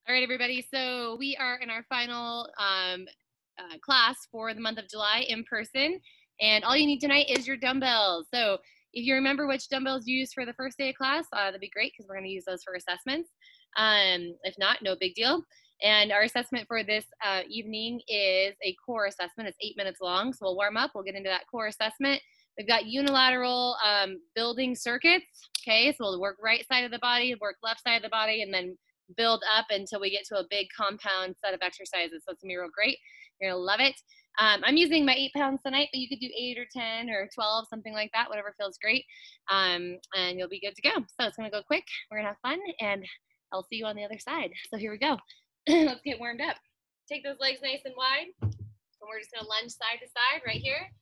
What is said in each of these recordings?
All right, everybody. So we are in our final class for the month of July in person. And all you need tonight is your dumbbells. So if you remember which dumbbells you used for the first day of class, that'd be great because we're going to use those for assessments. If not, no big deal. And our assessment for this evening is a core assessment. It's 8 minutes long. So we'll warm up. We'll get into that core assessment. We've got unilateral building circuits. Okay, so we'll work right side of the body, work left side of the body, and then build up until we get to a big compound set of exercises. So it's gonna be real great. You're gonna love it. I'm using my 8 pounds tonight, but you could do 8 or 10 or 12, something like that, whatever feels great. And you'll be good to go. So it's gonna go quick. We're gonna have fun, and I'll see you on the other side. So here we go. Let's get warmed up. Take those legs nice and wide. And we're just gonna lunge side to side right here.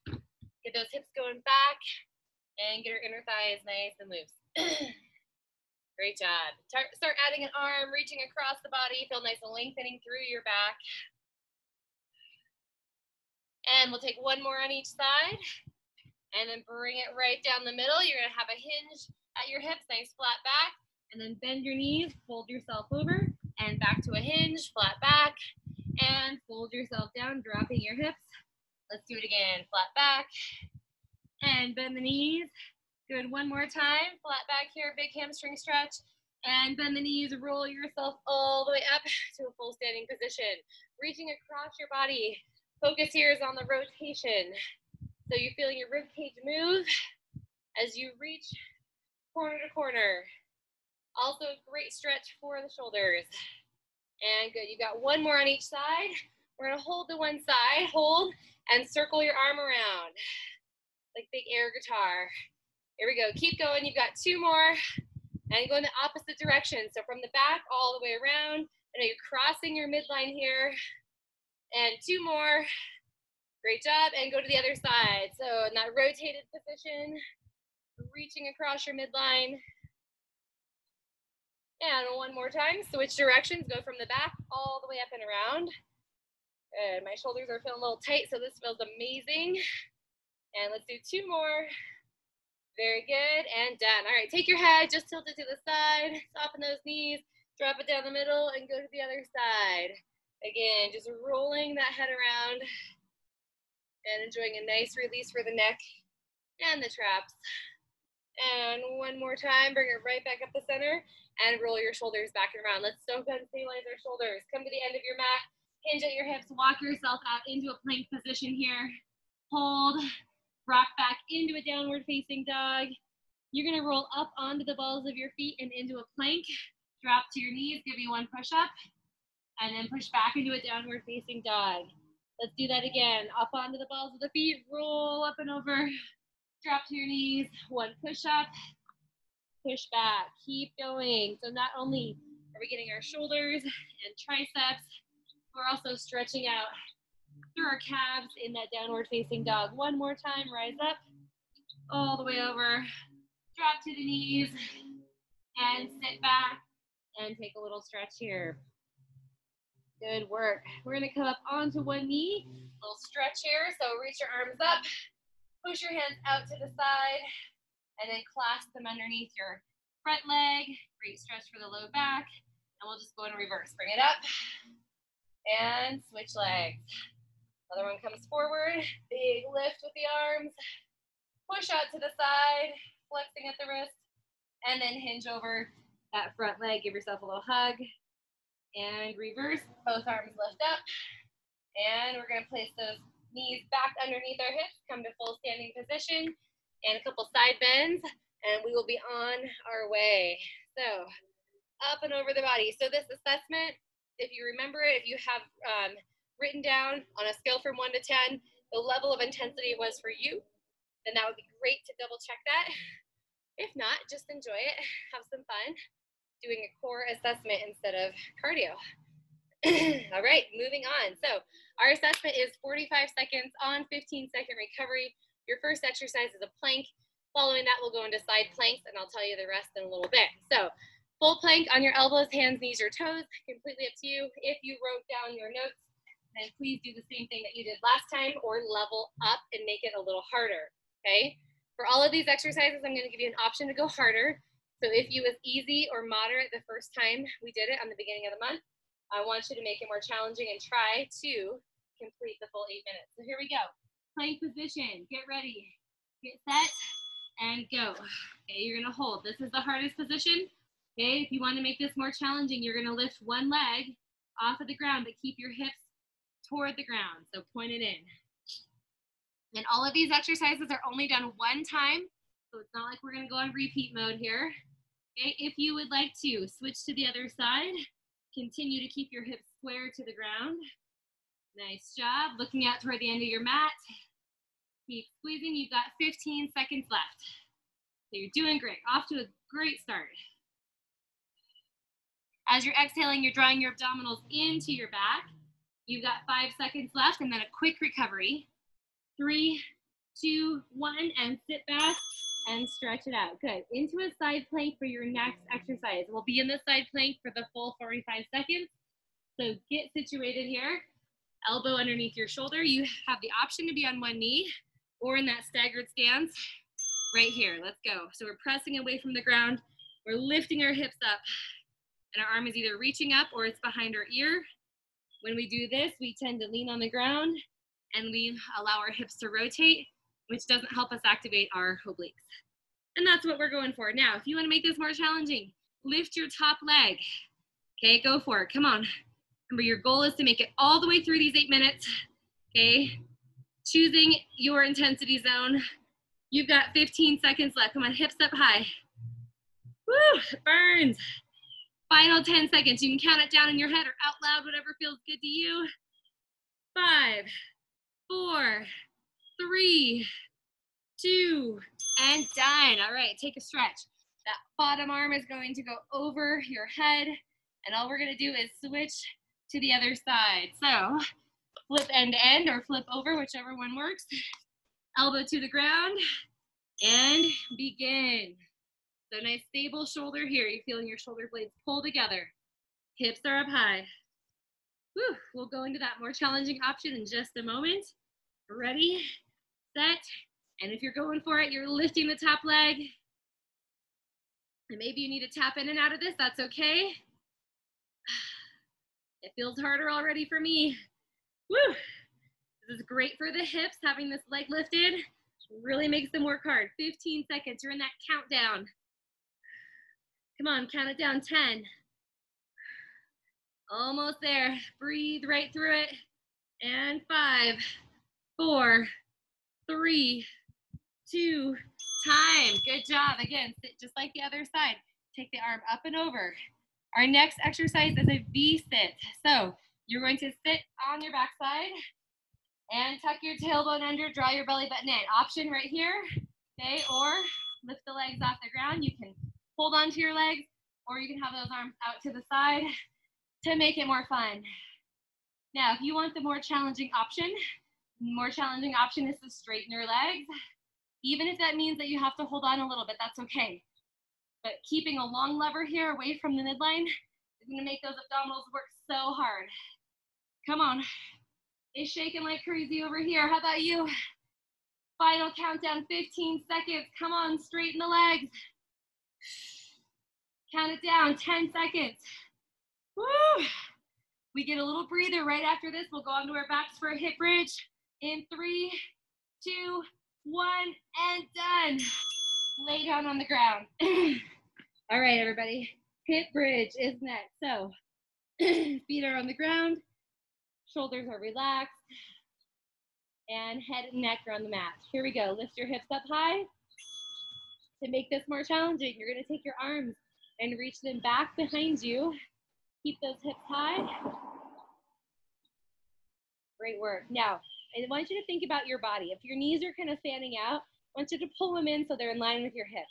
Get those hips going back and get our inner thighs nice and loose. Great job. Start adding an arm, reaching across the body. Feel nice and lengthening through your back. And we'll take one more on each side. And then bring it right down the middle. You're going to have a hinge at your hips, nice flat back. And then bend your knees, fold yourself over, and back to a hinge, flat back. And fold yourself down, dropping your hips. Let's do it again. Flat back. And bend the knees. Good, one more time, flat back here, big hamstring stretch, and bend the knees, roll yourself all the way up to a full standing position. Reaching across your body, focus here is on the rotation. So you're feeling your rib cage move as you reach corner to corner. Also a great stretch for the shoulders. And good, you've got one more on each side. We're gonna hold to one side, hold, and circle your arm around, like big air guitar. Here we go, keep going, you've got 2 more, and go in the opposite direction. So from the back all the way around, I know you're crossing your midline here, and 2 more, great job, and go to the other side. So in that rotated position, reaching across your midline, and one more time, switch directions, go from the back all the way up and around. Good, my shoulders are feeling a little tight, so this feels amazing, and let's do 2 more. Very good, and done. All right, take your head, just tilt it to the side, soften those knees, drop it down the middle, and go to the other side. Again, just rolling that head around and enjoying a nice release for the neck and the traps. And one more time, bring it right back up the center and roll your shoulders back and around. Let's so good stabilize our shoulders. Come to the end of your mat, hinge at your hips, walk yourself out into a plank position here. Hold. Rock back into a downward facing dog. You're gonna roll up onto the balls of your feet and into a plank. Drop to your knees, give me 1 push up, and then push back into a downward facing dog. Let's do that again. Up onto the balls of the feet, roll up and over. Drop to your knees, 1 push up, push back, keep going. So not only are we getting our shoulders and triceps, we're also stretching out through our calves in that downward facing dog. One more time, rise up, all the way over, drop to the knees, and sit back and take a little stretch here. Good work. We're gonna come up onto one knee, a little stretch here, so reach your arms up, push your hands out to the side, and then clasp them underneath your front leg. Great stretch for the low back, and we'll just go in reverse. Bring it up, and switch legs. Another one comes forward, big lift with the arms, push out to the side, flexing at the wrist, and then hinge over that front leg, give yourself a little hug, and reverse, both arms lift up, and we're gonna place those knees back underneath our hips, come to full standing position, and a couple side bends, and we will be on our way. So, up and over the body. So this assessment, if you remember it, if you have written down on a scale from 1 to 10, the level of intensity it was for you, then that would be great to double check that. If not, just enjoy it, have some fun doing a core assessment instead of cardio. All right, moving on. So our assessment is 45 seconds on, 15-second recovery. Your first exercise is a plank. Following that, we'll go into side planks, and I'll tell you the rest in a little bit. So full plank on your elbows, hands, knees, or toes, completely up to you. If you wrote down your notes, then please do the same thing that you did last time or level up and make it a little harder, okay? For all of these exercises, I'm gonna give you an option to go harder. So if you was easy or moderate the first time we did it on the beginning of the month, I want you to make it more challenging and try to complete the full 8 minutes. So here we go. Plank position. Get ready. Get set and go. Okay, you're gonna hold. This is the hardest position. Okay, if you want to make this more challenging, you're gonna lift one leg off of the ground, but keep your hips toward the ground. So point it in. And all of these exercises are only done one time. So it's not like we're gonna go on repeat mode here. Okay, if you would like to switch to the other side, continue to keep your hips square to the ground. Nice job. Looking out toward the end of your mat. Keep squeezing. You've got 15 seconds left. So you're doing great. Off to a great start. As you're exhaling, you're drawing your abdominals into your back. You've got 5 seconds left and then a quick recovery. 3, 2, 1, and sit back and stretch it out. Good. Into a side plank for your next exercise. We'll be in the side plank for the full 45 seconds. So get situated here. Elbow underneath your shoulder. You have the option to be on one knee or in that staggered stance right here. Let's go. So we're pressing away from the ground. We're lifting our hips up. And our arm is either reaching up or it's behind our ear. When we do this, we tend to lean on the ground and we allow our hips to rotate, which doesn't help us activate our obliques. And that's what we're going for. Now, if you want to make this more challenging, lift your top leg. Okay, go for it. Come on. Remember, your goal is to make it all the way through these 8 minutes. Okay, choosing your intensity zone. You've got 15 seconds left. Come on, hips up high. Woo, it burns. Final 10 seconds. You can count it down in your head or out loud, whatever feels good to you. 5, 4, 3, 2, and done. All right, take a stretch. That bottom arm is going to go over your head, and all we're gonna do is switch to the other side. So flip end to end or flip over, whichever one works. Elbow to the ground, and begin. So nice stable shoulder here. You're feeling your shoulder blades pull together. Hips are up high. Whew. We'll go into that more challenging option in just a moment. Ready, set, and if you're going for it, you're lifting the top leg. And maybe you need to tap in and out of this, that's okay. It feels harder already for me. Woo! This is great for the hips, having this leg lifted. Really makes them work hard. 15 seconds, you're in that countdown. Come on, count it down, 10. Almost there. Breathe right through it. And 5, 4, 3, 2, time. Good job. Again, sit just like the other side. Take the arm up and over. Our next exercise is a V-sit. So you're going to sit on your backside and tuck your tailbone under, draw your belly button in. Option right here, okay, or lift the legs off the ground. You can hold onto your legs, or you can have those arms out to the side to make it more fun. Now, if you want the more challenging option is to straighten your legs. Even if that means that you have to hold on a little bit, that's okay. But keeping a long lever here away from the midline is gonna make those abdominals work so hard. Come on. It's shaking like crazy over here. How about you? Final countdown, 15 seconds. Come on, straighten the legs. Count it down, 10 seconds. Woo! We get a little breather right after this. We'll go onto our backs for a hip bridge. In 3, 2, 1, and done. Lay down on the ground. All right, everybody. Hip bridge is next. So feet are on the ground. Shoulders are relaxed. And head and neck are on the mat. Here we go. Lift your hips up high. To make this more challenging, you're going to take your arms and reach them back behind you. Keep those hips high. Great work. Now, I want you to think about your body. If your knees are kind of fanning out, I want you to pull them in so they're in line with your hips.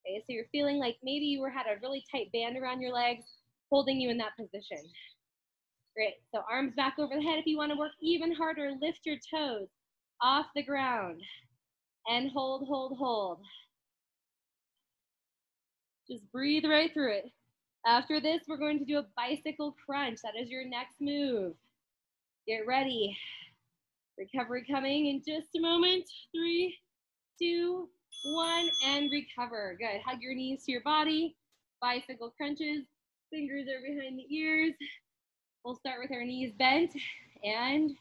Okay, so you're feeling like maybe you had a really tight band around your legs, holding you in that position. Great. So arms back over the head. If you want to work even harder, lift your toes off the ground and hold, hold, hold. Just breathe right through it. After this, we're going to do a bicycle crunch. That is your next move. Get ready. Recovery coming in just a moment. 3, 2, 1, and recover. Good. Hug your knees to your body. Bicycle crunches. Fingers are behind the ears. We'll start with our knees bent and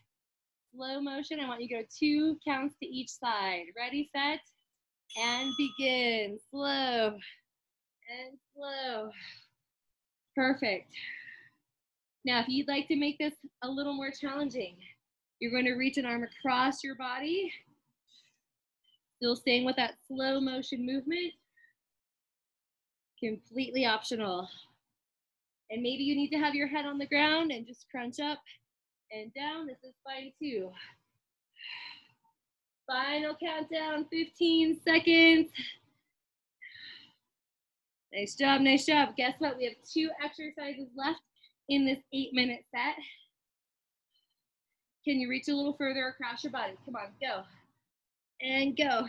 slow motion. I want you to go 2 counts to each side. Ready, set, and begin. Slow and slow. Perfect. Now, if you'd like to make this a little more challenging, you're going to reach an arm across your body, still staying with that slow motion movement. Completely optional. And maybe you need to have your head on the ground and just crunch up and down. This is fine too. Final countdown, 15 seconds. Nice job, nice job. Guess what? We have 2 exercises left in this 8-minute set. Can you reach a little further across your body? Come on, go. And go.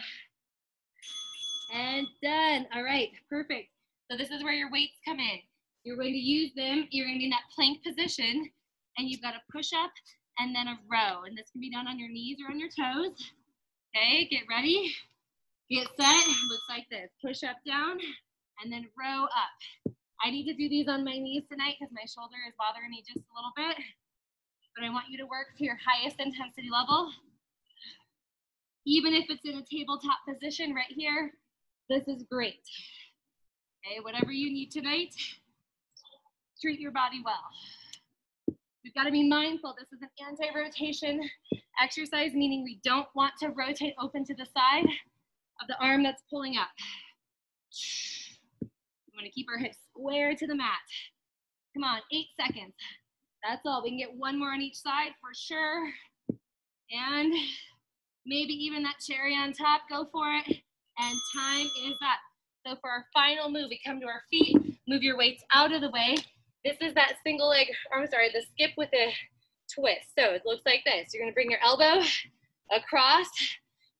And done. All right, perfect. So this is where your weights come in. You're going to use them. You're going to be in that plank position, and you've got a push up and then a row. And this can be done on your knees or on your toes. Okay, get ready. Get set. Looks like this. Push up, down, and then row up. I need to do these on my knees tonight because my shoulder is bothering me just a little bit. But I want you to work to your highest intensity level. Even if it's in a tabletop position right here, this is great. Okay, whatever you need tonight, treat your body well. We've got to be mindful. This is an anti-rotation exercise, meaning we don't want to rotate open to the side of the arm that's pulling up. We want to keep our hips square to the mat. Come on, 8 seconds. That's all. We can get 1 more on each side for sure. And maybe even that cherry on top, go for it. And time is up. So for our final move, we come to our feet, move your weights out of the way. This is that single leg, the skip with a twist. So it looks like this. You're gonna bring your elbow across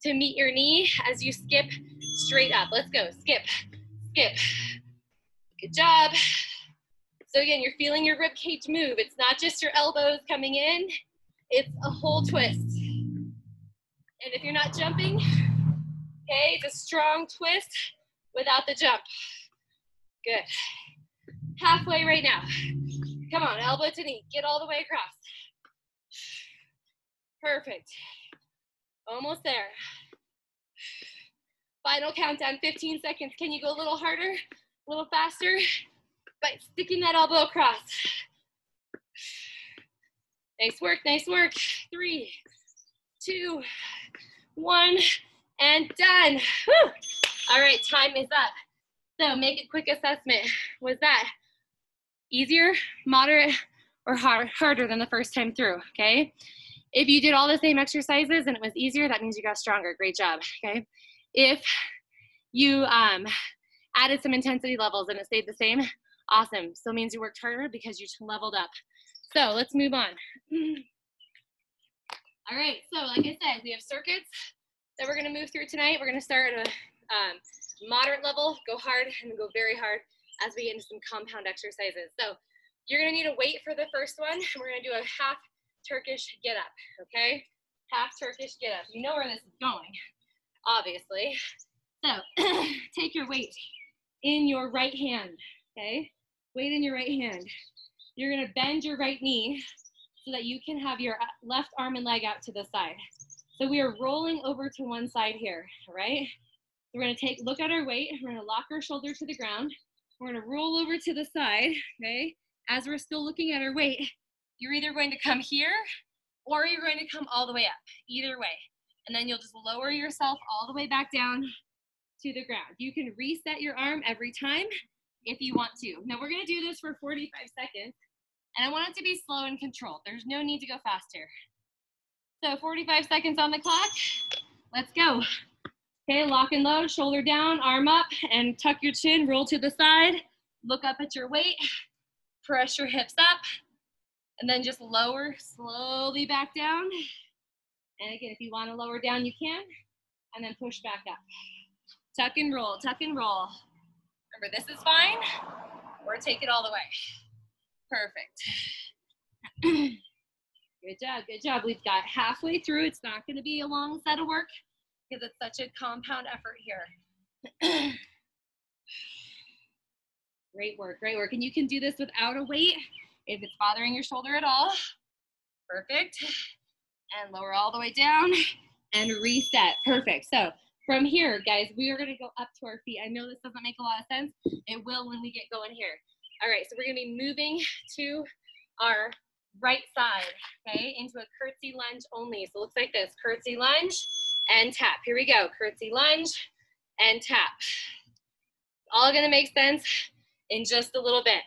to meet your knee as you skip straight up. Let's go, skip, skip. Good job. So again, you're feeling your rib cage move. It's not just your elbows coming in, it's a whole twist. And if you're not jumping, okay, it's a strong twist without the jump. Good. Halfway right now. Come on, elbow to knee. Get all the way across. Perfect. Almost there. Final countdown, 15 seconds. Can you go a little harder, a little faster? By sticking that elbow across. Nice work, nice work. 3, 2, 1, and done. Whew. All right, time is up. So make a quick assessment. Was that easier, moderate, or harder than the first time through, okay? If you did all the same exercises and it was easier, that means you got stronger. Great job, okay? If you added some intensity levels and it stayed the same, awesome. Still means you worked harder because you leveled up. So let's move on. All right, so like I said, we have circuits that we're gonna move through tonight. We're gonna start at a moderate level, go hard, and go very hard as we get into some compound exercises. So you're gonna need a weight for the first one. We're gonna do a half Turkish get up, okay? Half Turkish get up. You know where this is going, obviously. So take your weight in your right hand, okay? Weight in your right hand. You're gonna bend your right knee so that you can have your left arm and leg out to the side. So we are rolling over to one side here, all right? We're gonna look at our weight. We're gonna lock our shoulder to the ground. We're gonna roll over to the side, okay? As we're still looking at our weight, you're either going to come here or you're going to come all the way up, either way. And then you'll just lower yourself all the way back down to the ground. You can reset your arm every time if you want to. Now we're gonna do this for 45 seconds and I want it to be slow and controlled. There's no need to go faster. So 45 seconds on the clock, let's go. Okay, lock and load, shoulder down, arm up, and tuck your chin, roll to the side, look up at your weight, press your hips up, and then just lower slowly back down. And again, if you want to lower down, you can, and then push back up. Tuck and roll, tuck and roll. Remember, this is fine, or take it all the way. Perfect. Good job, good job. We've got halfway through. It's not going to be a long set of work because it's such a compound effort here. Great work, great work. And you can do this without a weight if it's bothering your shoulder at all. Perfect. And lower all the way down and reset. Perfect. So from here, guys, we are going to go up to our feet. I know this doesn't make a lot of sense. It will when we get going here. All right, so we're going to be moving to our right side, okay, into a curtsy lunge only. So it looks like this, curtsy lunge and tap. Here we go, curtsy lunge and tap. All going to make sense in just a little bit.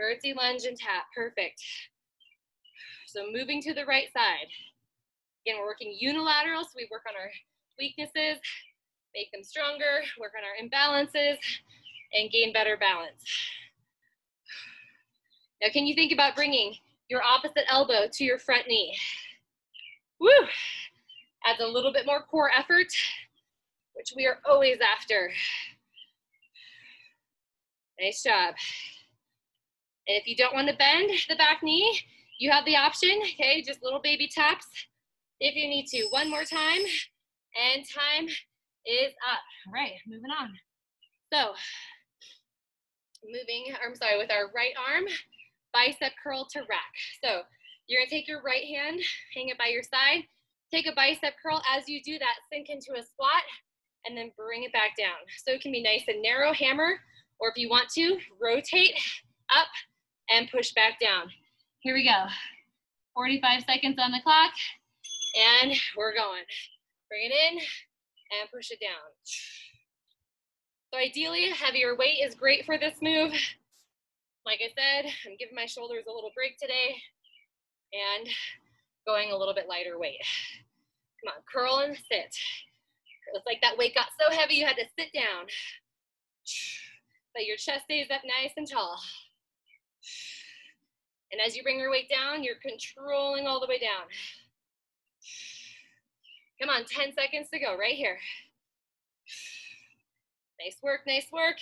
Curtsy lunge and tap, perfect. So moving to the right side. Again, we're working unilateral, so we work on our weaknesses, make them stronger, work on our imbalances, and gain better balance. Now, can you think about bringing your opposite elbow to your front knee? Woo! Adds a little bit more core effort, which we are always after. Nice job. And if you don't want to bend the back knee, you have the option, okay, just little baby taps if you need to. One more time, and time is up. All right, moving on. So, with our right arm, bicep curl to rack. So, you're gonna take your right hand, hang it by your side, take a bicep curl. As you do that, sink into a squat, and then bring it back down. So it can be nice and narrow, hammer, or if you want to, rotate up and push back down. Here we go. 45 seconds on the clock, and we're going. Bring it in and push it down. So ideally, heavier weight is great for this move. Like I said, I'm giving my shoulders a little break today and going a little bit lighter weight. Come on, curl and sit. It's like that weight got so heavy you had to sit down. But your chest stays up nice and tall. And as you bring your weight down, you're controlling all the way down. Come on, 10 seconds to go, right here. Nice work, nice work.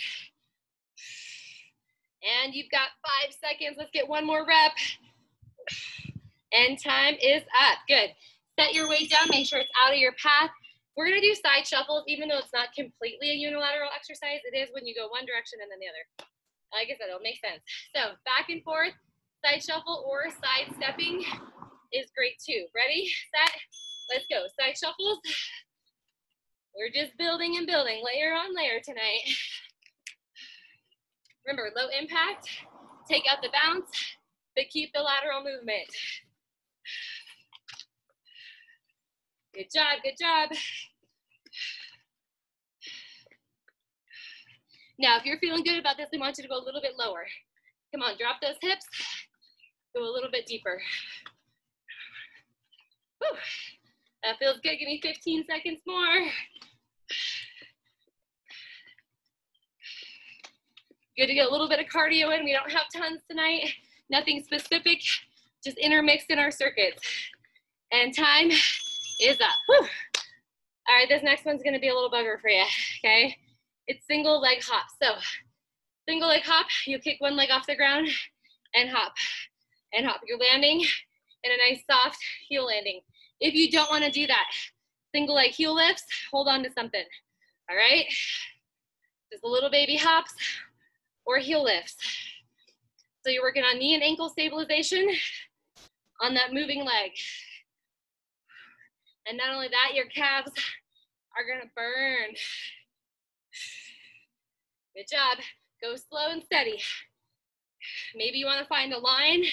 And you've got 5 seconds. Let's get one more rep. And time is up. Good. Set your weight down, make sure it's out of your path. We're gonna do side shuffles, even though it's not completely a unilateral exercise. It is when you go one direction and then the other. Like I said, it'll make sense. So back and forth, side shuffle or side stepping is great too. Ready, set, let's go. Side shuffles. We're just building and building, layer on layer tonight. Remember, low impact, take out the bounce, but keep the lateral movement. Good job, good job. Now, if you're feeling good about this, I want you to go a little bit lower. Come on, drop those hips, go a little bit deeper. Whew. That feels good, give me 15 seconds more. Good to get a little bit of cardio in. We don't have tons tonight, nothing specific, just intermixed in our circuits. And time is up. Whew. All right, this next one's gonna be a little bugger for you, okay? It's single leg hop. So single leg hop, you kick one leg off the ground and hop and hop. You're landing in a nice soft heel landing. If you don't wanna do that, single leg heel lifts, hold on to something, all right? Just a little baby hops or heel lifts. So you're working on knee and ankle stabilization on that moving leg. And not only that, your calves are gonna burn. Good job. Go slow and steady. Maybe you wanna find a line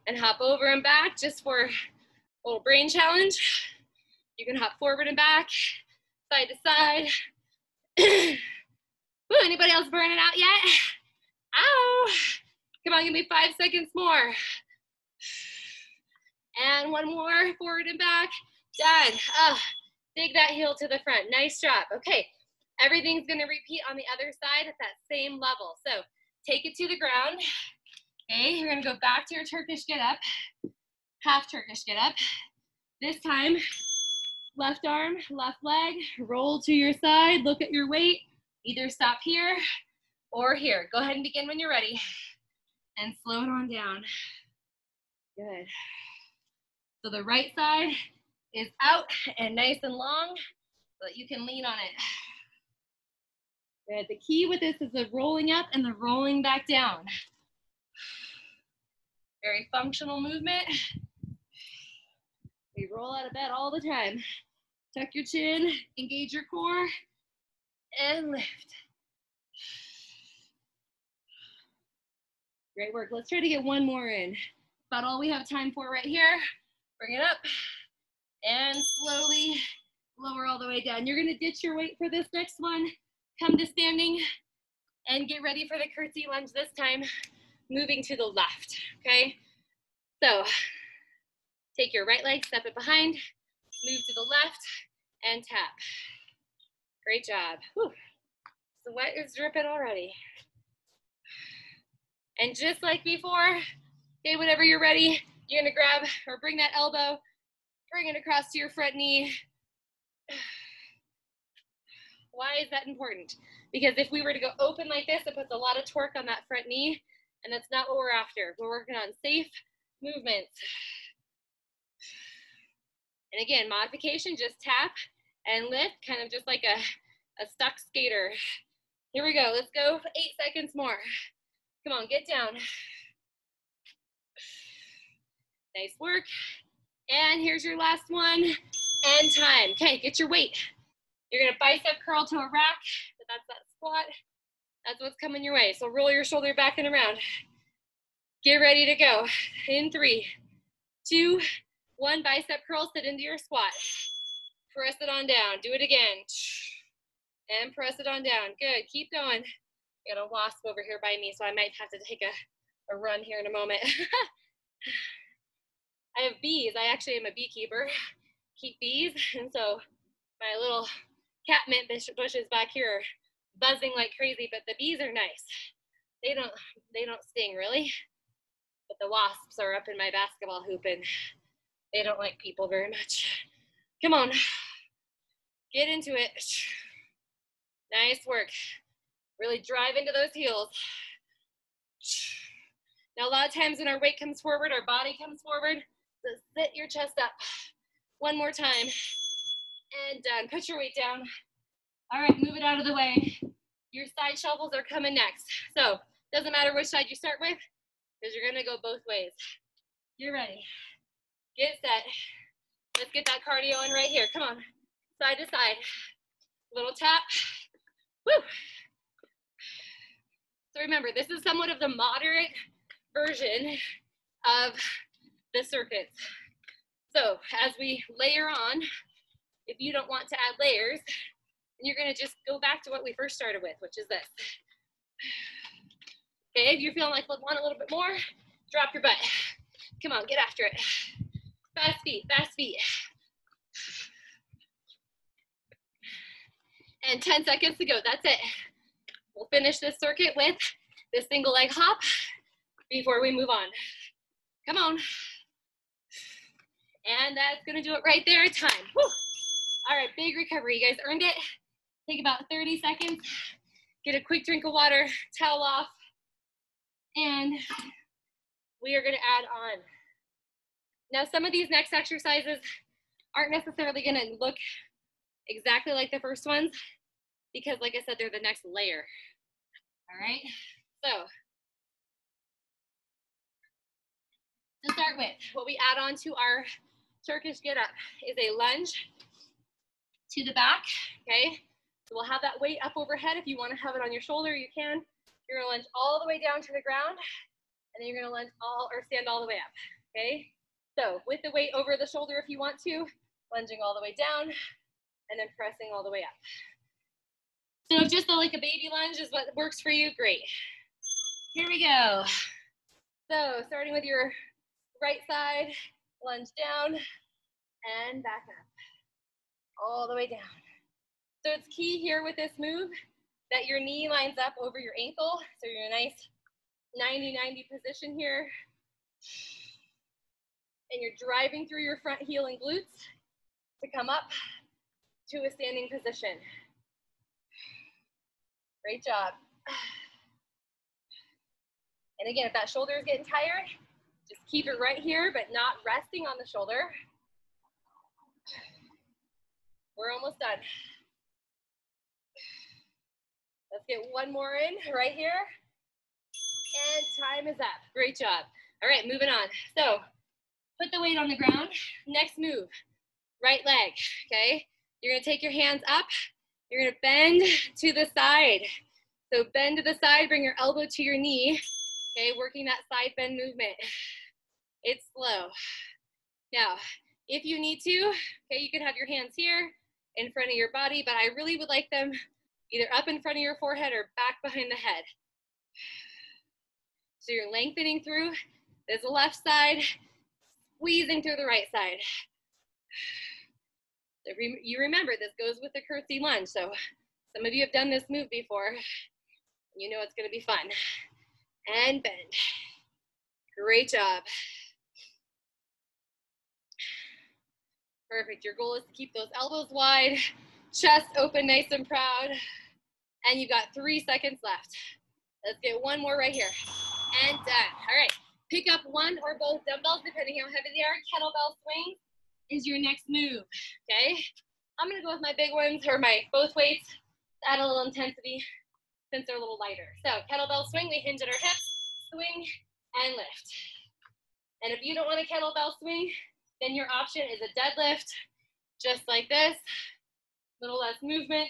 and hop over and back just for a little brain challenge. You can hop forward and back, side to side. Ooh, anybody else burning out yet? Ow! Come on, give me 5 seconds more. And one more, forward and back. Done. Dig that heel to the front. Nice job. Okay, everything's gonna repeat on the other side at that same level. So take it to the ground. Okay, you're gonna go back to your Turkish get up, half Turkish get up. This time, left arm, left leg, roll to your side, look at your weight. Either stop here or here. Go ahead and begin when you're ready. And slow it on down. Good. So the right side is out and nice and long so that you can lean on it. Good. The key with this is the rolling up and the rolling back down. Very functional movement. We roll out of bed all the time. Tuck your chin, engage your core, and lift. Great work. Let's try to get one more in. About all we have time for right here. Bring it up and slowly lower all the way down. You're gonna ditch your weight for this next one. Come to standing and get ready for the curtsy lunge this time, moving to the left, okay? So take your right leg, step it behind, move to the left, and tap. Great job. Whew. Sweat is dripping already. And just like before, okay, whenever you're ready, you're gonna grab or bring that elbow, bring it across to your front knee. Why is that important? Because if we were to go open like this, it puts a lot of torque on that front knee, and that's not what we're after. We're working on safe movements. And again, modification, just tap and lift, kind of just like a stuck skater. Here we go, let's go 8 seconds more. Come on, get down. Nice work. And here's your last one, and time. Okay, get your weight. You're gonna bicep curl to a rack, but that's that squat. That's what's coming your way. So roll your shoulder back and around. Get ready to go. In 3, 2, 1, bicep curl, sit into your squat. Press it on down, do it again. And press it on down, good, keep going. I got a wasp over here by me, so I might have to take a run here in a moment. I have bees, I actually am a beekeeper, keep bees, and so my little catmint bushes back here are buzzing like crazy, but the bees are nice. They don't sting really, but the wasps are up in my basketball hoop and they don't like people very much. Come on, get into it. Nice work. Really drive into those heels. Now a lot of times when our weight comes forward, our body comes forward, so sit your chest up. One more time, and done. Put your weight down. All right, move it out of the way. Your side shuffles are coming next. So doesn't matter which side you start with, because you're gonna go both ways. You're ready. Get set. Let's get that cardio in right here. Come on, side to side. Little tap. Woo! So remember, this is somewhat of the moderate version of the circuits. So as we layer on, if you don't want to add layers, then you're gonna just go back to what we first started with, which is this. Okay, if you're feeling like want a little bit more, drop your butt. Come on, get after it. Fast feet, fast feet. And 10 seconds to go, that's it. We'll finish this circuit with this single leg hop before we move on. Come on. And that's gonna do it right there, time. Whew. All right, big recovery, you guys earned it. Take about 30 seconds, get a quick drink of water, towel off, and we are gonna add on. Now, some of these next exercises aren't necessarily gonna look exactly like the first ones, because like I said, they're the next layer. All right, so to start with, what we add on to our Turkish get up is a lunge to the back, okay? So we'll have that weight up overhead. If you wanna have it on your shoulder, you can. You're gonna lunge all the way down to the ground, and then you're gonna lunge stand all the way up, okay? So with the weight over the shoulder if you want to, lunging all the way down, and then pressing all the way up. So if just like a baby lunge is what works for you, great. Here we go. So starting with your right side, lunge down and back up, all the way down. So it's key here with this move that your knee lines up over your ankle. So you're in a nice 90-90 position here. And you're driving through your front heel and glutes to come up to a standing position. Great job. And again, if that shoulder is getting tired, just keep it right here, but not resting on the shoulder. We're almost done. Let's get one more in right here. And time is up. Great job. All right, moving on. So put the weight on the ground. Next move, right leg, okay? You're gonna take your hands up. You're gonna bend to the side. So bend to the side, bring your elbow to your knee, okay? Working that side bend movement. It's slow. Now, if you need to, okay, you can have your hands here in front of your body, but I really would like them either up in front of your forehead or back behind the head. So you're lengthening through this left side, squeezing through the right side. If you remember, this goes with the curtsy lunge. So some of you have done this move before. You know it's gonna be fun. And bend. Great job. Perfect. Your goal is to keep those elbows wide, chest open, nice and proud. And you've got 3 seconds left. Let's get one more right here. And done. All right. Pick up one or both dumbbells, depending how heavy they are. Kettlebell swing is your next move, okay? I'm gonna go with my big ones or my both weights to add a little intensity since they're a little lighter. So kettlebell swing, we hinge at our hips, swing and lift. And if you don't want a kettlebell swing, then your option is a deadlift, just like this. A little less movement,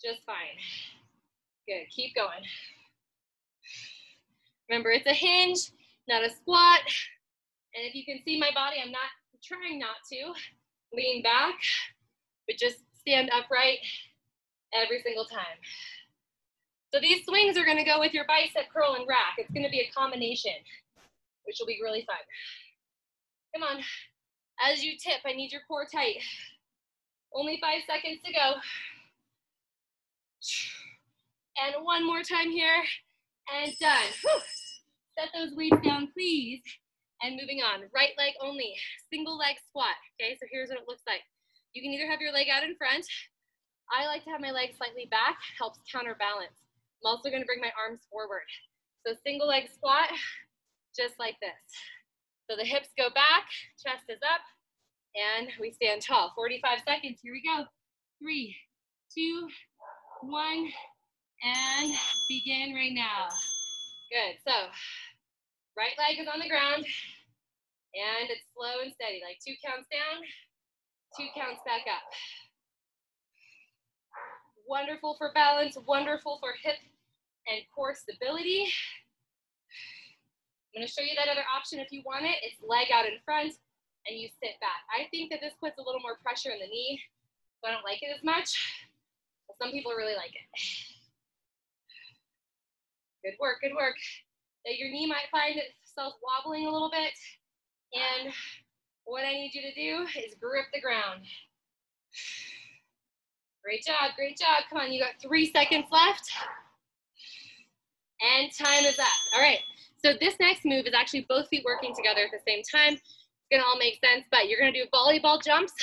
just fine. Good, keep going. Remember, it's a hinge, not a squat. And if you can see my body, I'm not trying not to lean back, but just stand upright every single time. So these swings are gonna go with your bicep curl and rack. It's gonna be a combination, which will be really fun. Come on, as you tip, I need your core tight. Only 5 seconds to go. And one more time here, and done. Whew. Set those weights down, please. And moving on, right leg only, single leg squat. Okay, so here's what it looks like. You can either have your leg out in front. I like to have my legs slightly back, helps counterbalance. I'm also gonna bring my arms forward. So single leg squat, just like this. So the hips go back, chest is up, and we stand tall. 45 seconds, here we go. 3, 2, 1, and begin right now. Good, so right leg is on the ground, and it's slow and steady, like 2 counts down, 2 counts back up. Wonderful for balance, wonderful for hip and core stability. I'm gonna show you that other option if you want it. It's leg out in front, and you sit back. I think that this puts a little more pressure in the knee, so I don't like it as much, but some people really like it. Good work, good work. Now your knee might find itself wobbling a little bit, and what I need you to do is grip the ground. Great job, great job. Come on, you got 3 seconds left, and time is up. All right, so this next move is actually both feet working together at the same time. It's gonna all make sense, but you're gonna do volleyball jumps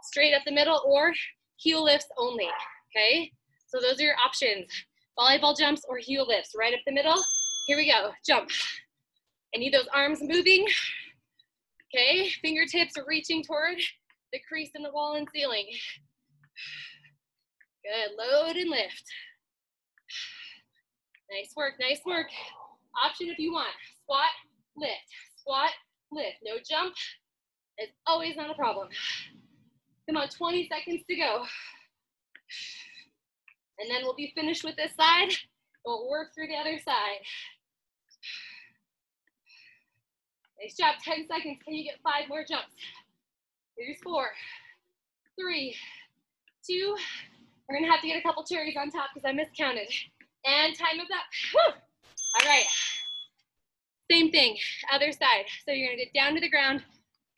straight up the middle or heel lifts only, okay? So those are your options. Volleyball jumps or heel lifts, right up the middle. Here we go, jump. I need those arms moving, okay? Fingertips are reaching toward the crease in the wall and ceiling. Good, load and lift. Nice work, nice work. Option if you want, squat, lift. No jump, it's always not a problem. Come on, 20 seconds to go. And then we'll be finished with this side, and we'll work through the other side. Nice job, 10 seconds. Can you get 5 more jumps? Here's 4, 3, 2. We're gonna have to get a couple cherries on top because I miscounted. And time is up. Woo! All right, same thing, other side. So you're gonna get down to the ground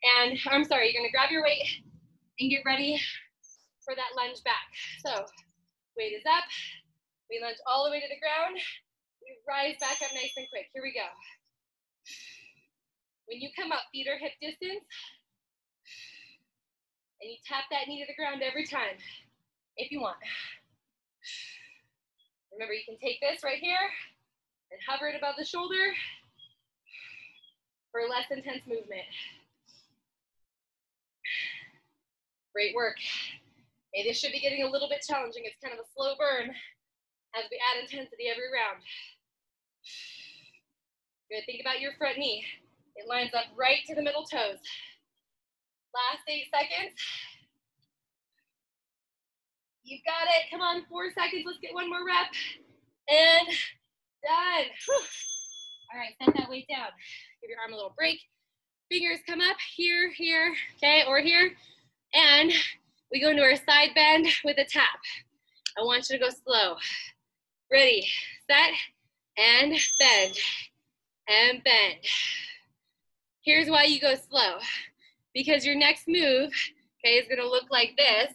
and, I'm sorry, you're gonna grab your weight and get ready for that lunge back. So weight is up, we lunge all the way to the ground, we rise back up nice and quick. Here we go. When you come up, feet are hip distance, and you tap that knee to the ground every time, if you want. Remember, you can take this right here and hover it above the shoulder for less intense movement. Great work. Okay, this should be getting a little bit challenging. It's kind of a slow burn as we add intensity every round. Good, think about your front knee. It lines up right to the middle toes. Last 8 seconds. You've got it, come on, 4 seconds, let's get one more rep. And done. Whew. All right, set that weight down. Give your arm a little break. Fingers come up here, here, okay, or here. And we go into our side bend with a tap. I want you to go slow. Ready, set, and bend, and bend. Here's why you go slow. Because your next move, okay, is gonna look like this,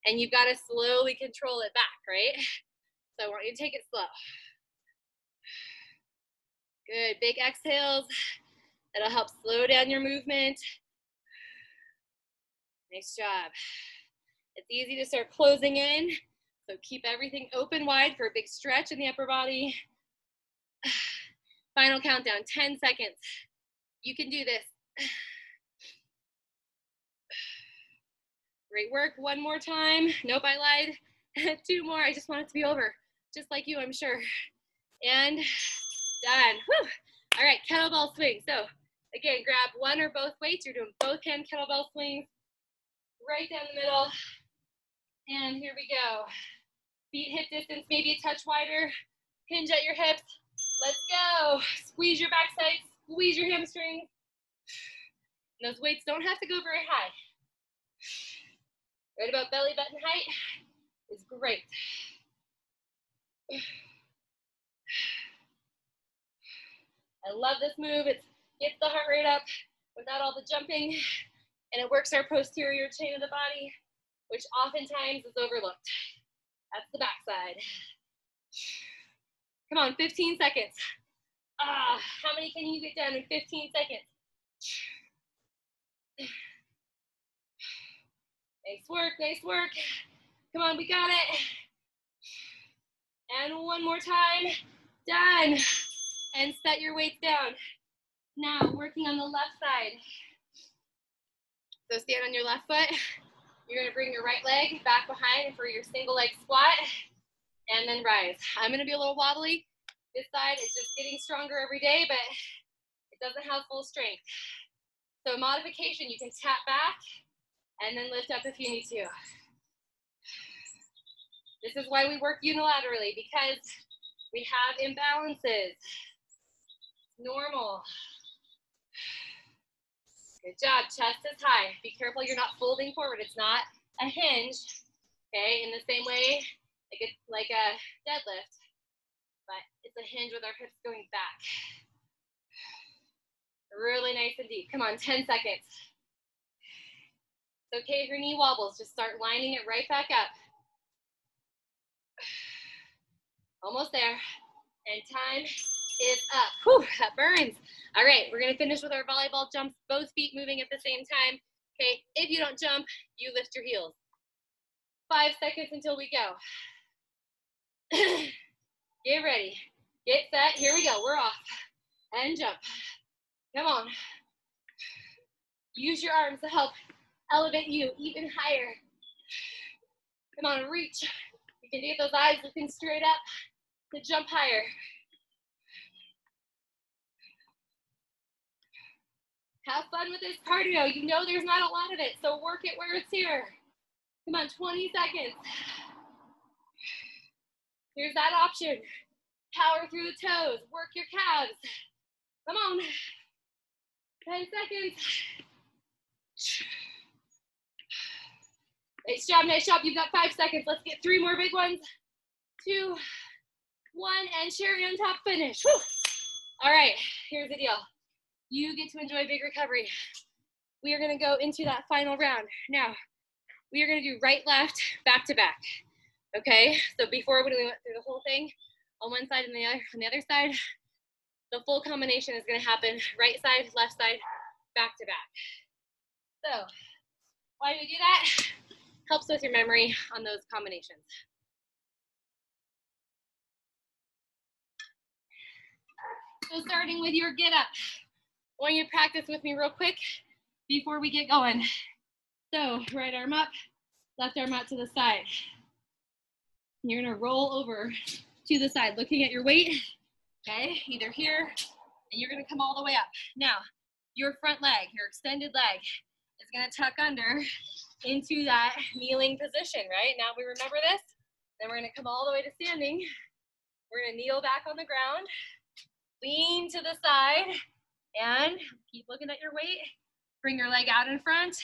and you've gotta slowly control it back, right? So I want you to take it slow. Good, big exhales. That'll help slow down your movement. Nice job. It's easy to start closing in, so keep everything open wide for a big stretch in the upper body. Final countdown, 10 seconds. You can do this. Great work, one more time. Nope, I lied. 2 more, I just want it to be over. Just like you, I'm sure. And done. Whew. All right, kettlebell swing. So again, grab one or both weights. You're doing both hand kettlebell swings. Right down the middle. And here we go. Feet hip distance, maybe a touch wider. Hinge at your hips. Let's go. Squeeze your backside, squeeze your hamstrings. And those weights don't have to go very high. Right about belly button height is great. I love this move. It gets the heart rate up without all the jumping, and it works our posterior chain of the body, which oftentimes is overlooked. That's the backside. Come on, 15 seconds. How many can you get done in 15 seconds? Nice work, nice work. Come on, we got it. And one more time. Done. And set your weights down. Now, working on the left side. So stand on your left foot. You're gonna bring your right leg back behind for your single leg squat, and then rise. I'm gonna be a little wobbly. This side is just getting stronger every day, but it doesn't have full strength. So modification, you can tap back and then lift up if you need to. This is why we work unilaterally, because we have imbalances. Normal. Good job, chest is high. Be careful you're not folding forward. It's not a hinge, okay, in the same way like a deadlift, but it's a hinge with our hips going back. Really nice and deep. Come on, 10 seconds. It's okay if your knee wobbles. Just start lining it right back up. Almost there. And time is up. Whew, that burns. All right, we're gonna finish with our volleyball jumps, both feet moving at the same time. Okay, if you don't jump, you lift your heels. 5 seconds until we go. Get ready, get set, here we go, we're off. And jump, come on. Use your arms to help elevate you even higher. Come on, reach. You can get those eyes looking straight up to jump higher. Have fun with this cardio. You know there's not a lot of it, so work it where it's here. Come on, 20 seconds. Here's that option. Power through the toes, work your calves. Come on. 10 seconds. Nice job, nice job. You've got 5 seconds. Let's get 3 more big ones. 2, 1, and cherry on top finish. Whew. All right, here's the deal. You get to enjoy big recovery. We are gonna go into that final round. Now, we are gonna do right, left, back to back. Okay, so before when we went through the whole thing, on one side and on the other side, the full combination is gonna happen right side, left side, back to back. So, why do we do that? Helps with your memory on those combinations. So starting with your get up. I want you to practice with me real quick before we get going. So right arm up, left arm out to the side. You're gonna roll over to the side, looking at your weight, okay? Either here and you're gonna come all the way up. Now, your front leg, your extended leg, is gonna tuck under into that kneeling position, right? Now we remember this, then we're gonna come all the way to standing. We're gonna kneel back on the ground, lean to the side, and keep looking at your weight. Bring your leg out in front,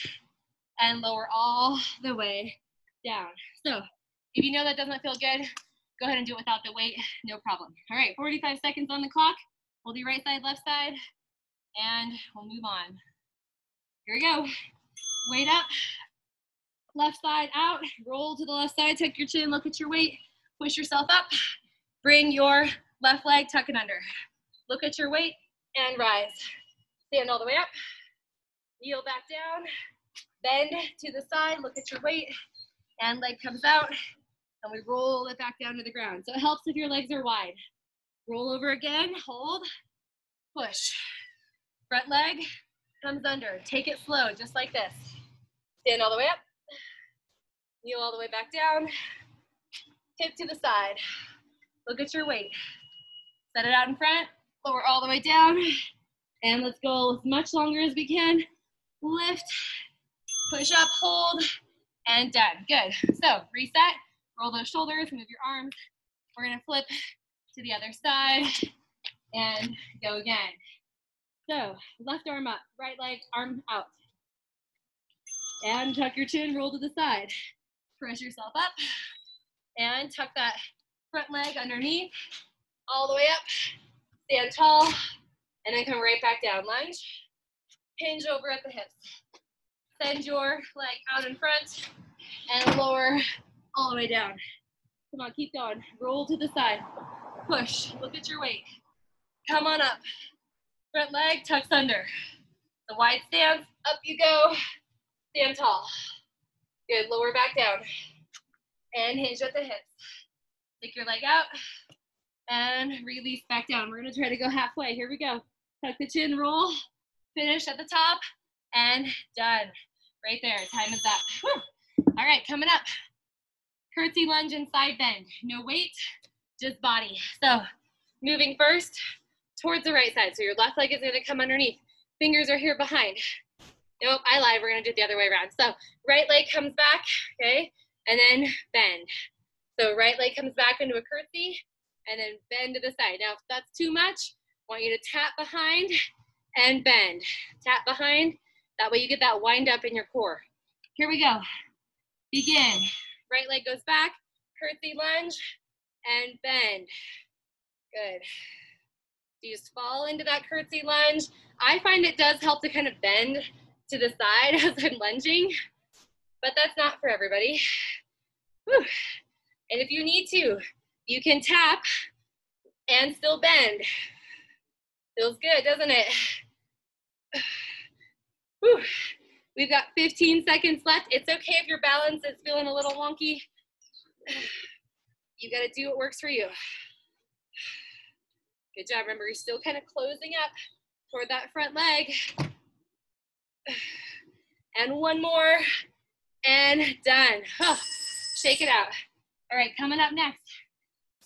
and lower all the way down. So if you know that doesn't feel good, go ahead and do it without the weight, no problem. All right, 45 seconds on the clock. We'll do right side, left side, and we'll move on. Here we go. Weight up, left side out, roll to the left side, tuck your chin, look at your weight, push yourself up, bring your left leg, tuck it under. Look at your weight and rise. Stand all the way up, kneel back down, bend to the side, look at your weight, and leg comes out, and we roll it back down to the ground. So it helps if your legs are wide. Roll over again, hold, push. Front leg comes under. Take it slow, just like this. Stand all the way up, kneel all the way back down, tip to the side. Look at your weight. Set it out in front, lower all the way down, and let's go as much longer as we can. Lift, push up, hold, and done. Good. So reset, roll those shoulders, move your arms. We're gonna flip to the other side and go again. So left arm up, right leg, arm out. And tuck your chin, roll to the side. Press yourself up and tuck that front leg underneath, all the way up. Stand tall, and then come right back down. Lunge, hinge over at the hips. Send your leg out in front and lower all the way down. Come on, keep going. Roll to the side. Push, look at your weight. Come on up. Front leg tucks under. The wide stance, up you go. Stand tall. Good, lower back down. And hinge at the hips. Stick your leg out and release back down. We're gonna try to go halfway. Here we go. Tuck the chin, roll. Finish at the top and done. Right there, time is up. Whew. All right, coming up. Curtsy lunge and side bend. No weight, just body. So moving first towards the right side. So your left leg is gonna come underneath. Fingers are here behind. Nope, I lied, we're gonna do it the other way around. So right leg comes back, okay? And then bend. So right leg comes back into a curtsy and then bend to the side. Now if that's too much, I want you to tap behind and bend. Tap behind, that way you get that wind up in your core. Here we go. Begin. Right leg goes back, curtsy lunge, and bend. Good. You just fall into that curtsy lunge. I find it does help to kind of bend to the side as I'm lunging, but that's not for everybody. Whew. And if you need to, you can tap and still bend. Feels good, doesn't it? Whew. We've got 15 seconds left. It's okay if your balance is feeling a little wonky. You gotta do what works for you. Good job. Remember, you're still kind of closing up toward that front leg. And one more, and done. Oh, shake it out. All right, coming up next.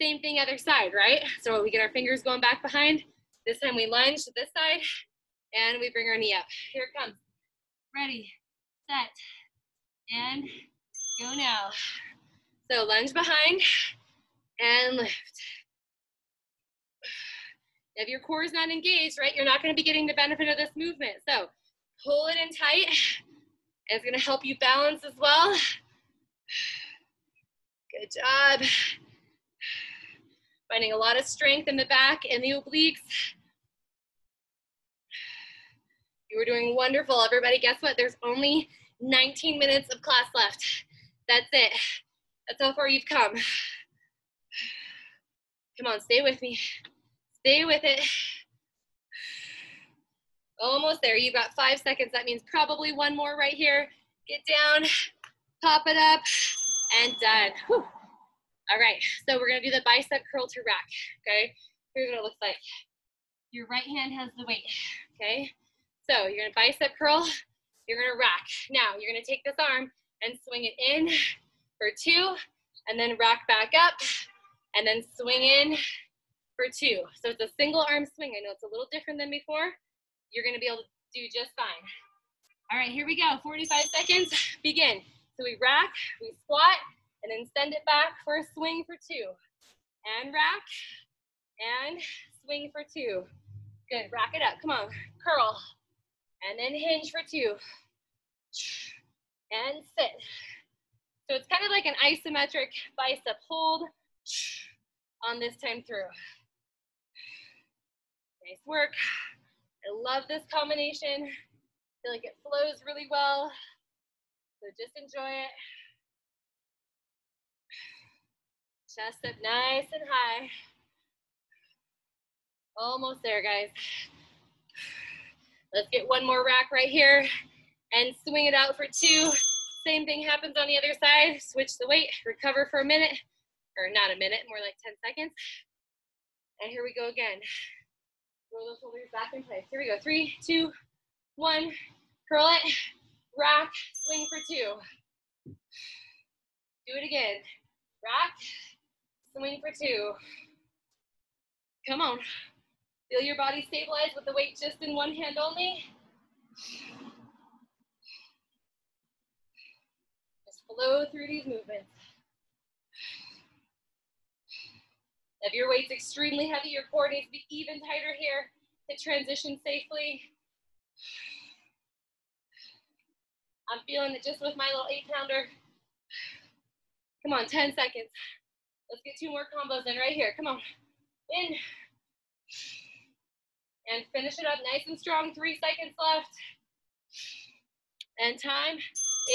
Same thing, other side, right? So we get our fingers going back behind. This time we lunge to this side, and we bring our knee up. Here it comes. Ready, set, and go now. So lunge behind, and lift. If your core is not engaged, right, you're not going to be getting the benefit of this movement. So pull it in tight. It's going to help you balance as well. Good job. Finding a lot of strength in the back and the obliques. You were doing wonderful, everybody. Guess what? There's only 19 minutes of class left. That's it. That's how far you've come. Come on, stay with me. Stay with it. Almost there. You've got 5 seconds. That means probably one more right here. Get down, pop it up, and done. Whew. All right, so we're gonna do the bicep curl to rack, okay? Here's what it looks like. Your right hand has the weight, okay? So you're gonna bicep curl, you're gonna rack. Now, you're gonna take this arm and swing it in for 2, and then rack back up, and then swing in for 2. So it's a single arm swing. I know it's a little different than before. You're gonna be able to do just fine. All right, here we go, 45 seconds, begin. So we rack, we squat, and then send it back for a swing for 2. And rack, and swing for 2. Good, rack it up, come on, curl. And then hinge for 2. And sit. So it's kind of like an isometric bicep hold on this time through. Nice work. I love this combination. I feel like it flows really well. So just enjoy it. Chest up nice and high. Almost there, guys. Let's get one more rack right here and swing it out for 2. Same thing happens on the other side. Switch the weight, recover for a minute, or not a minute, more like 10 seconds. And here we go again. Roll those shoulders back in place. Here we go. 3, 2, 1. Curl it, rack, swing for 2. Do it again. Rack, swing for 2. Come on. Feel your body stabilize with the weight just in one hand only. Just flow through these movements. If your weight's extremely heavy, your core needs to be even tighter here to transition safely. I'm feeling it just with my little 8-pounder. Come on, 10 seconds. Let's get 2 more combos in right here. Come on. In. And finish it up nice and strong. 3 seconds left. And time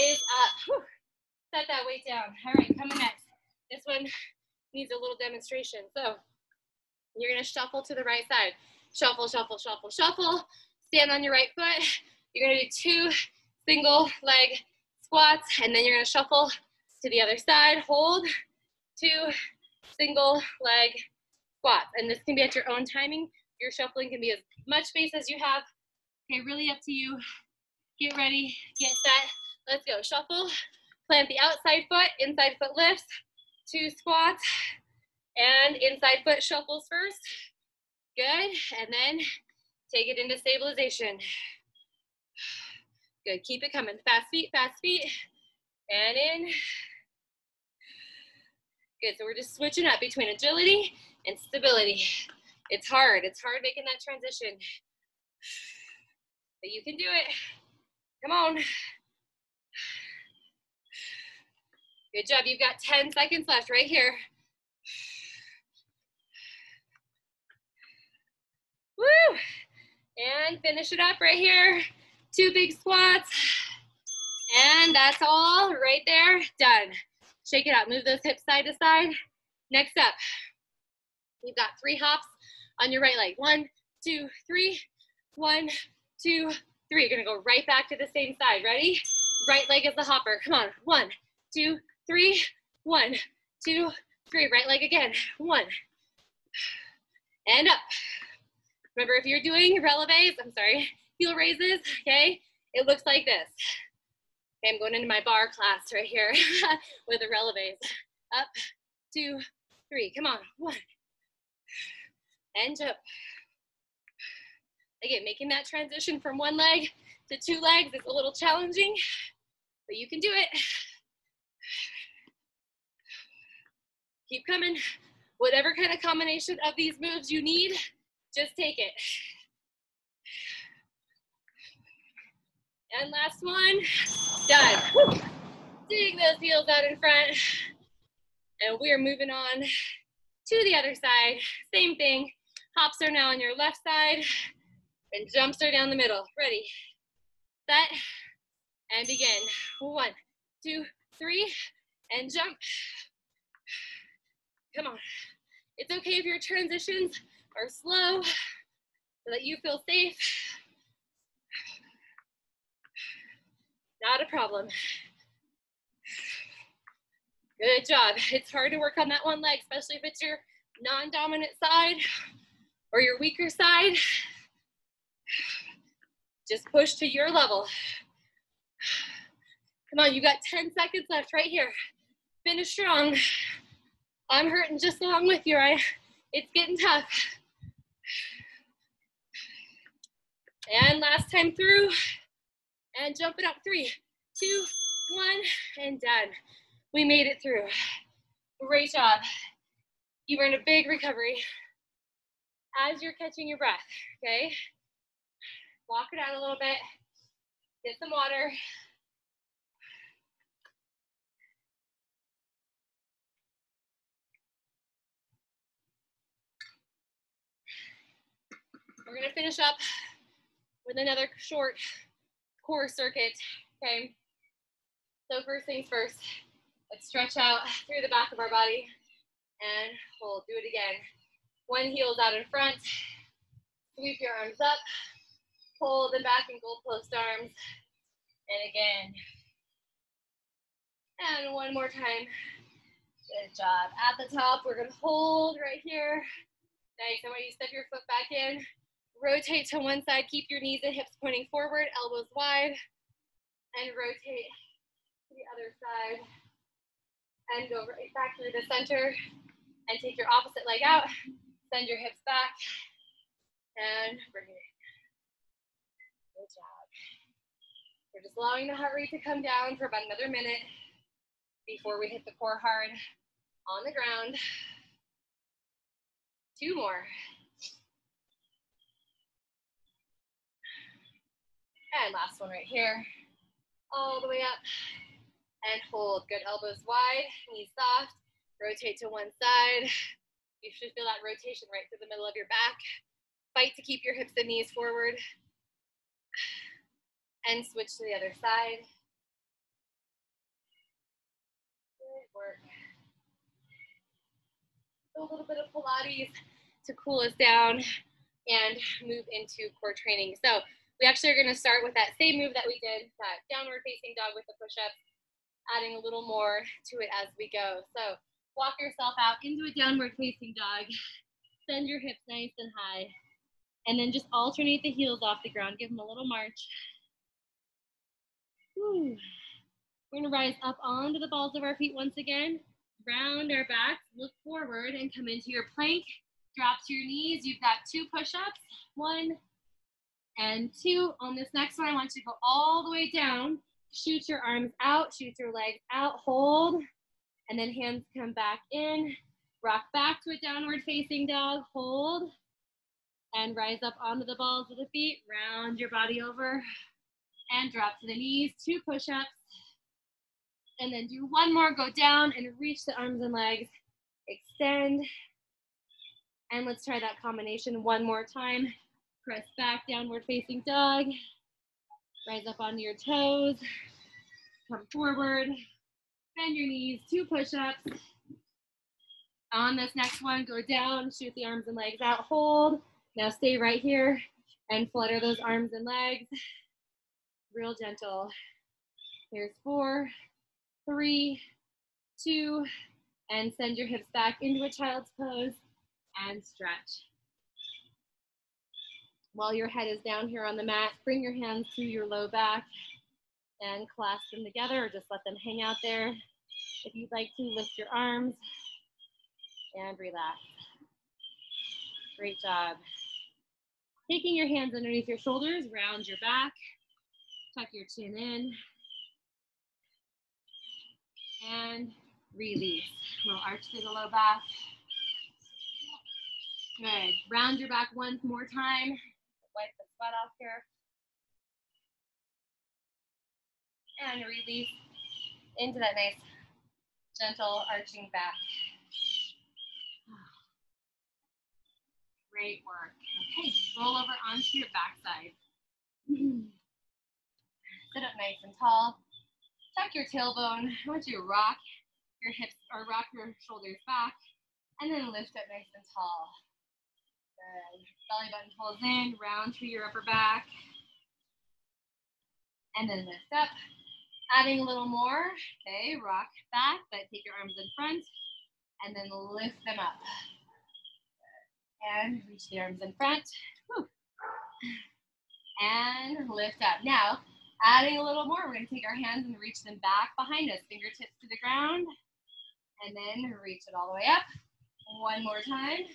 is up. Whew. Set that weight down. All right, coming next. This one needs a little demonstration. So you're gonna shuffle to the right side. Shuffle, shuffle, shuffle, shuffle. Stand on your right foot. You're gonna do 2 single leg squats, and then you're gonna shuffle to the other side. Hold, 2 single leg squats. And this can be at your own timing. Your shuffling can be as much space as you have. Okay, really up to you. Get ready, get set. Let's go. Shuffle, plant the outside foot, inside foot lifts, 2 squats, and inside foot shuffles first. Good, and then take it into stabilization. Good, keep it coming. Fast feet, and in. Good, so we're just switching up between agility and stability. It's hard making that transition. But you can do it. Come on. Good job, you've got 10 seconds left right here. Woo! And finish it up right here. 2 big squats. And that's all right there, done. Shake it out, move those hips side to side. Next up, you've got 3 hops on your right leg. 1, 2, 3, 1, 2, 3. You're gonna go right back to the same side, ready? Right leg is the hopper, come on. 1, 2, 3, 1, 2, 3. Right leg again, 1. And up. Remember, if you're doing heel raises, okay, it looks like this. Okay, I'm going into my bar class right here with the releves. Up, 2, 3, come on, 1. And jump. Again, making that transition from 1 leg to 2 legs is a little challenging, but you can do it. Keep coming. Whatever kind of combination of these moves you need, just take it. And last one, done. Woo. Dig those heels out in front. And we are moving on to the other side. Same thing. Hops are now on your left side and jumps are down the middle. Ready, set, and begin. 1, 2, 3, and jump. Come on. It's okay if your transitions are slow so that you feel safe. Not a problem. Good job. It's hard to work on that 1 leg, especially if it's your non-dominant side or your weaker side. Just push to your level. Come on, you got 10 seconds left right here. Finish strong. I'm hurting just along with you. It's getting tough. And last time through. And jump it up. 3, 2, 1, and done. We made it through. Great job. You earned a big recovery. As you're catching your breath, okay? Walk it out a little bit. Get some water. We're gonna finish up with another short core circuit, okay? So first things first, let's stretch out through the back of our body and hold. Do it again. One heel's out in front. Sweep your arms up. Hold them back in goalpost arms. And again. And one more time. Good job. At the top, we're gonna hold right here. Nice. I want you to step your foot back in. Rotate to one side. Keep your knees and hips pointing forward, elbows wide. And rotate to the other side. And go right back through the center. And take your opposite leg out. Send your hips back. And bring it in. Good job. We're just allowing the heart rate to come down for about another minute before we hit the core hard on the ground. 2 more. And last one right here. All the way up. And hold. Good, elbows wide, knees soft. Rotate to one side. You should feel that rotation right through the middle of your back. Fight to keep your hips and knees forward. And switch to the other side. Good work. So a little bit of Pilates to cool us down and move into core training. So we actually are going to start with that same move that we did, that downward facing dog with the push-ups, adding a little more to it as we go. So walk yourself out into a downward facing dog. Send your hips nice and high. And then just alternate the heels off the ground. Give them a little march. Whew. We're going to rise up onto the balls of our feet once again. Round our backs, look forward, and come into your plank. Drop to your knees. You've got 2 push-ups. 1 and 2. On this next one, I want you to go all the way down. Shoot your arms out. Shoot your legs out. Hold. And then hands come back in. Rock back to a downward facing dog. Hold. And rise up onto the balls of the feet. Round your body over. And drop to the knees. 2 push-ups. And then do 1 more. Go down and reach the arms and legs. Extend. And let's try that combination 1 more time. Press back, downward facing dog. Rise up onto your toes. Come forward. Bend your knees. 2 push-ups. On this next one, go down. Shoot the arms and legs out. Hold. Now stay right here and flutter those arms and legs. Real gentle. Here's 4, 3, 2, and send your hips back into a child's pose and stretch. While your head is down here on the mat, bring your hands to your low back and clasp them together, or just let them hang out there. If you'd like to, lift your arms and relax. Great job. Taking your hands underneath your shoulders, round your back, tuck your chin in, and release. We'll arch through the low back. Good. Round your back one more time. Wipe the sweat off here. And release into that nice, gentle arching back. Great work. Okay, roll over onto your backside. Sit up nice and tall. Tuck your tailbone. I want you to rock your hips or rock your shoulders back, and then lift up nice and tall. Good. Belly button pulls in, round through your upper back, and then lift up. Adding a little more. Okay, rock back, but take your arms in front, and then lift them up. And reach the arms in front. Whew. And lift up. Now, adding a little more, we're going to take our hands and reach them back behind us. Fingertips to the ground. And then reach it all the way up. 1 more time.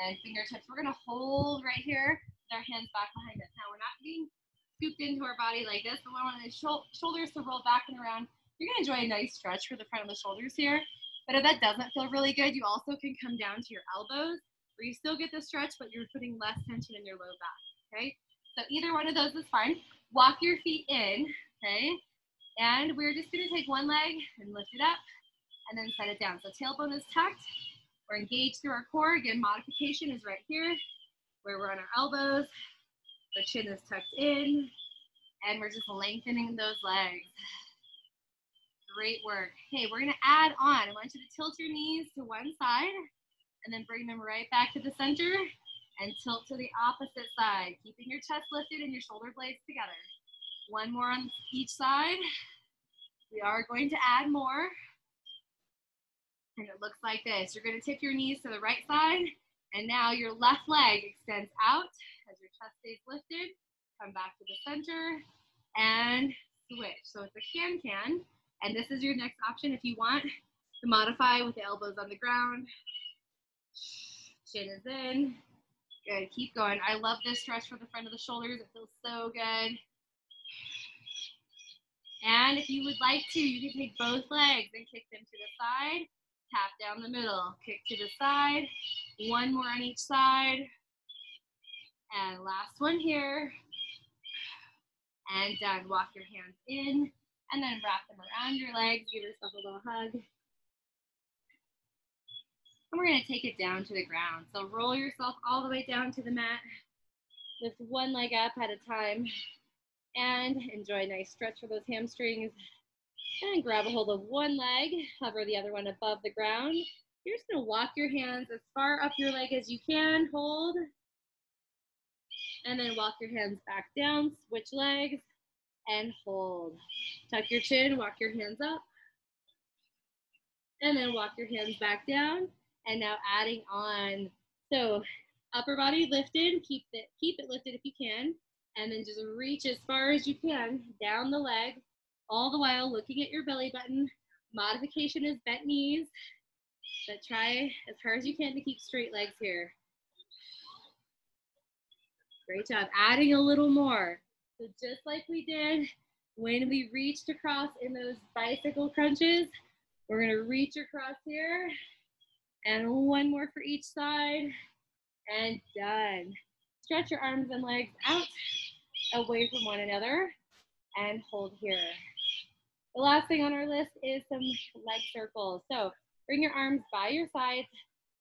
And fingertips, we're gonna hold right here with our hands back behind us. Now we're not being scooped into our body like this, but we want the shoulders to roll back and around. You're gonna enjoy a nice stretch for the front of the shoulders here. But if that doesn't feel really good, you also can come down to your elbows, where you still get the stretch, but you're putting less tension in your low back, okay? So either one of those is fine. Walk your feet in, okay? And we're just gonna take one leg and lift it up, and then set it down. So tailbone is tucked. We're engaged through our core. Again, modification is right here, where we're on our elbows. The chin is tucked in, and we're just lengthening those legs. Great work. Okay, we're gonna add on. I want you to tilt your knees to one side, and then bring them right back to the center, and tilt to the opposite side, keeping your chest lifted and your shoulder blades together. One more on each side. We are going to add more. And it looks like this. You're going to tip your knees to the right side, and now your left leg extends out as your chest stays lifted. Come back to the center and switch. So it's a can-can, and this is your next option if you want to modify with the elbows on the ground. Chin is in. Good, keep going. I love this stretch for the front of the shoulders. It feels so good. And if you would like to, you can take both legs and kick them to the side. Tap down the middle, kick to the side. One more on each side. And last one here. And done. Walk your hands in, and then wrap them around your legs. Give yourself a little hug. And we're going to take it down to the ground. So roll yourself all the way down to the mat. Lift one leg up at a time. And enjoy a nice stretch for those hamstrings. And grab a hold of one leg, hover the other one above the ground. You're just gonna walk your hands as far up your leg as you can, hold. And then walk your hands back down, switch legs, and hold. Tuck your chin, walk your hands up. And then walk your hands back down. And now adding on. So upper body lifted, keep it lifted if you can. And then just reach as far as you can down the leg, all the while looking at your belly button. Modification is bent knees, but try as hard as you can to keep straight legs here. Great job. Adding a little more. So just like we did when we reached across in those bicycle crunches, we're going to reach across here, and one more for each side, and done. Stretch your arms and legs out away from one another, and hold here. The last thing on our list is some leg circles. So bring your arms by your sides,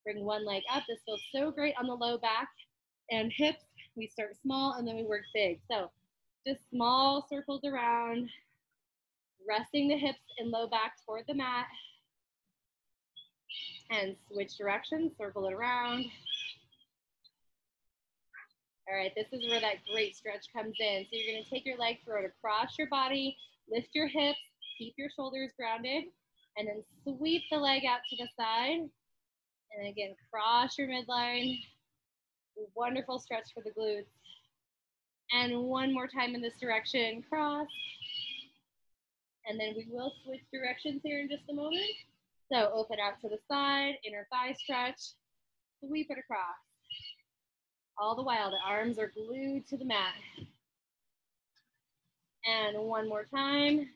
bring one leg up. This feels so great on the low back and hips. We start small and then we work big. So just small circles around, resting the hips and low back toward the mat, and switch directions, circle it around. All right, this is where that great stretch comes in. So you're gonna take your leg, throw it across your body, lift your hips, keep your shoulders grounded, and then sweep the leg out to the side. And again, cross your midline. Wonderful stretch for the glutes. And one more time in this direction, cross. And then we will switch directions here in just a moment. So open out to the side, inner thigh stretch, sweep it across. All the while, the arms are glued to the mat. And one more time.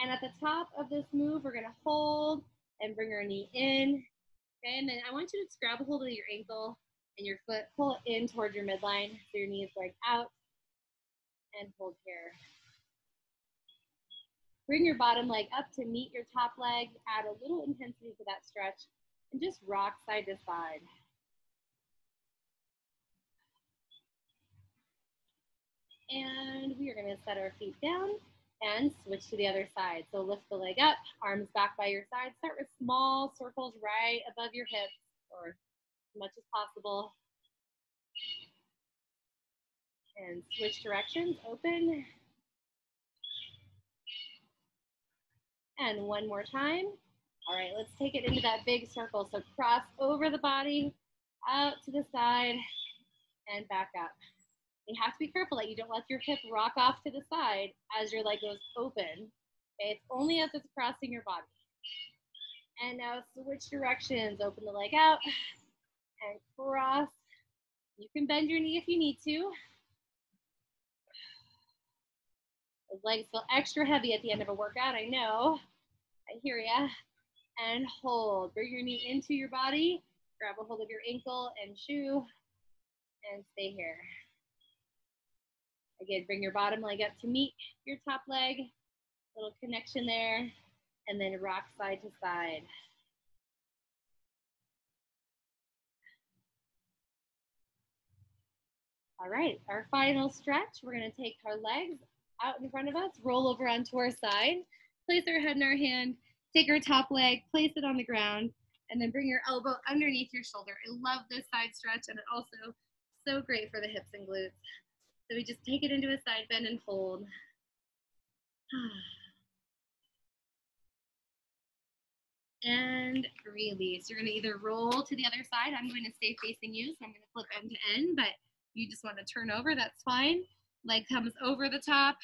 And at the top of this move, we're gonna hold and bring our knee in. Okay, and then I want you to just grab a hold of your ankle and your foot, pull it in toward your midline so your knee is going out, and hold here. Bring your bottom leg up to meet your top leg, add a little intensity to that stretch, and just rock side to side. And we are gonna set our feet down and switch to the other side. So lift the leg up, arms back by your side. Start with small circles right above your hips, or as much as possible. And switch directions, open. And one more time. All right, let's take it into that big circle. So cross over the body, out to the side, and back up. You have to be careful that you don't let your hip rock off to the side as your leg goes open. Okay, it's only as it's crossing your body. And now switch directions. Open the leg out, and cross. You can bend your knee if you need to. Those legs feel extra heavy at the end of a workout, I know. I hear ya. And hold. Bring your knee into your body. Grab a hold of your ankle and shoe. And stay here. Again, bring your bottom leg up to meet your top leg. Little connection there. And then rock side to side. All right, our final stretch, we're gonna take our legs out in front of us, roll over onto our side, place our head in our hand, take our top leg, place it on the ground, and then bring your elbow underneath your shoulder. I love this side stretch, and it also so great for the hips and glutes. So we just take it into a side bend and hold. And release. You're gonna either roll to the other side. I'm going to stay facing you, so I'm gonna flip end to end, but you just want to turn over, that's fine. Leg comes over the top,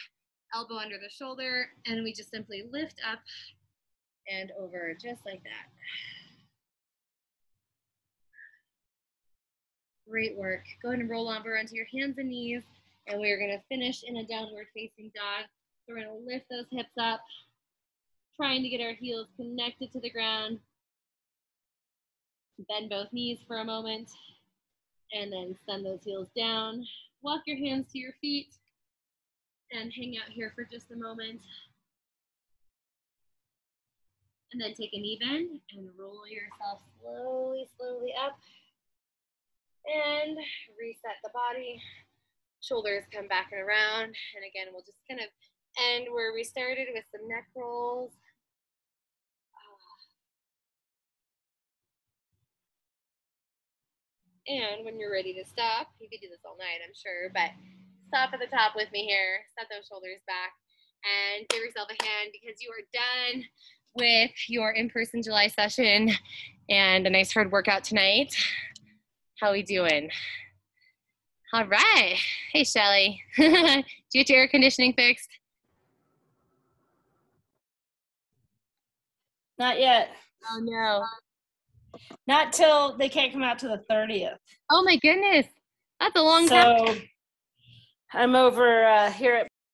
elbow under the shoulder, and we just simply lift up and over, just like that. Great work. Go ahead and roll over onto your hands and knees, and we're going to finish in a downward facing dog. So we're going to lift those hips up, trying to get our heels connected to the ground. Bend both knees for a moment. And then send those heels down. Walk your hands to your feet and hang out here for just a moment. And then take a knee bend and roll yourself slowly, slowly up. And reset the body. Shoulders come back and around. And again, we'll just kind of end where we started with some neck rolls. And when you're ready to stop, you could do this all night, I'm sure, but stop at the top with me here, set those shoulders back, and give yourself a hand because you are done with your in-person July session and a nice hard workout tonight. How we doing? All right. Hey, Shelly. Did you get your air conditioning fixed? Not yet. Oh, no. Not till they can't come out to the 30th. Oh, my goodness. That's a long time. So I'm over here at